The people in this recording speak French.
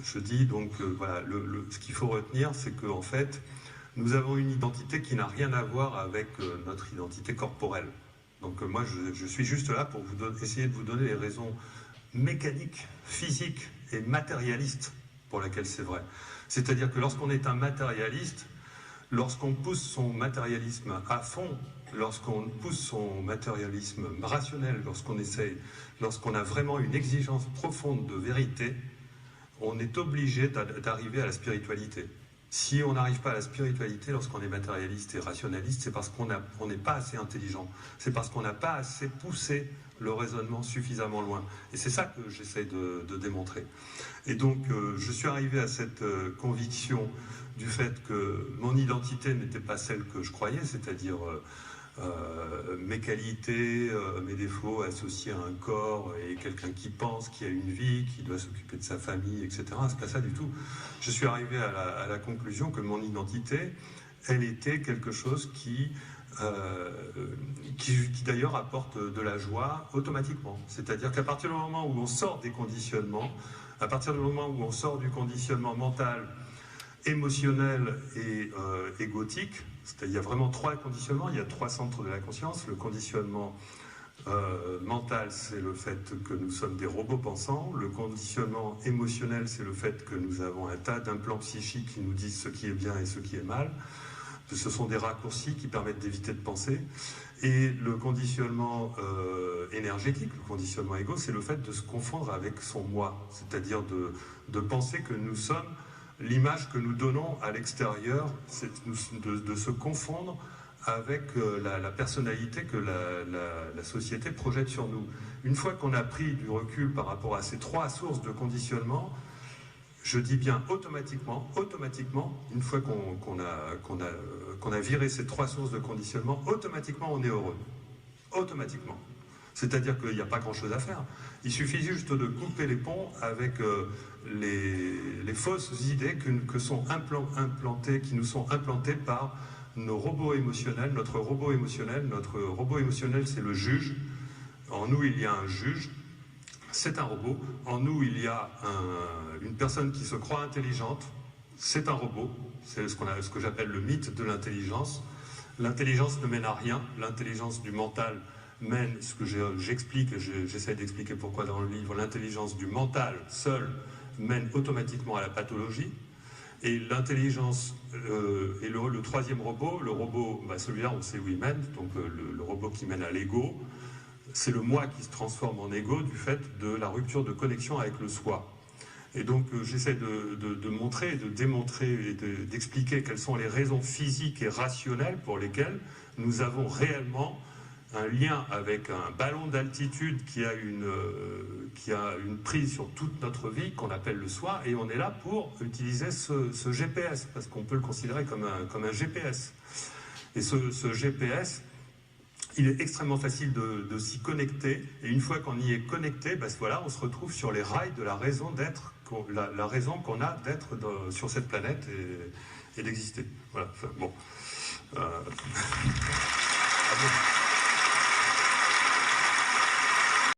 Je dis donc, voilà, ce qu'il faut retenir, c'est qu'en fait, nous avons une identité qui n'a rien à voir avec notre identité corporelle. Donc moi, je suis juste là pour essayer de vous donner les raisons mécaniques, physiques et matérialistes pour lesquelles c'est vrai. C'est-à-dire que lorsqu'on est un matérialiste, lorsqu'on pousse son matérialisme à fond, lorsqu'on pousse son matérialisme rationnel, lorsqu'on a vraiment une exigence profonde de vérité, on est obligé d'arriver à la spiritualité. Si on n'arrive pas à la spiritualité lorsqu'on est matérialiste et rationaliste, c'est parce qu'on n'est pas assez intelligent. C'est parce qu'on n'a pas assez poussé le raisonnement suffisamment loin. Et c'est ça que j'essaie de démontrer. Et donc, je suis arrivé à cette conviction du fait que mon identité n'était pas celle que je croyais, c'est-à-dire mes qualités, mes défauts associés à un corps et quelqu'un qui pense, qui a une vie, qui doit s'occuper de sa famille, etc. C'est pas ça du tout. Je suis arrivé à la conclusion que mon identité, elle était quelque chose qui d'ailleurs apporte de la joie automatiquement. C'est-à-dire qu'à partir du moment où on sort des conditionnements, à partir du moment où on sort du conditionnement mental, émotionnel et égotique, c'est-à-dire il y a vraiment trois conditionnements, il y a trois centres de la conscience. Le conditionnement mental, c'est le fait que nous sommes des robots pensants. Le conditionnement émotionnel, c'est le fait que nous avons un tas d'implants psychiques qui nous disent ce qui est bien et ce qui est mal. Ce sont des raccourcis qui permettent d'éviter de penser. Et le conditionnement énergétique, le conditionnement égo, c'est le fait de se confondre avec son moi, c'est-à-dire de penser que nous sommes l'image que nous donnons à l'extérieur, c'est de se confondre avec la personnalité que la société projette sur nous. Une fois qu'on a pris du recul par rapport à ces trois sources de conditionnement, je dis bien automatiquement, une fois qu'on a viré ces trois sources de conditionnement, automatiquement on est heureux. Automatiquement. C'est-à-dire qu'il n'y a pas grand-chose à faire. Il suffit juste de couper les ponts avec les fausses idées qui nous sont implantées par nos robots émotionnels. Notre robot émotionnel, c'est le juge. En nous, il y a un juge. C'est un robot. En nous, il y a une personne qui se croit intelligente. C'est un robot. C'est ce que j'appelle le mythe de l'intelligence. L'intelligence ne mène à rien. L'intelligence du mental mène, ce que j'explique, j'essaie d'expliquer pourquoi dans le livre, l'intelligence du mental seul mène automatiquement à la pathologie. Et l'intelligence et le troisième robot, celui-là on sait où il mène, donc le robot qui mène à l'ego, c'est le moi qui se transforme en ego du fait de la rupture de connexion avec le soi. Et donc j'essaie de montrer, de démontrer et d'expliquer quelles sont les raisons physiques et rationnelles pour lesquelles nous avons réellement un lien avec un ballon d'altitude qui a une prise sur toute notre vie, qu'on appelle le soi, et on est là pour utiliser ce GPS, parce qu'on peut le considérer comme un GPS. Et ce GPS, il est extrêmement facile de s'y connecter, et une fois qu'on y est connecté, voilà, on se retrouve sur les rails de la raison d'être, la raison qu'on a d'être sur cette planète et d'exister. Voilà, enfin, bon.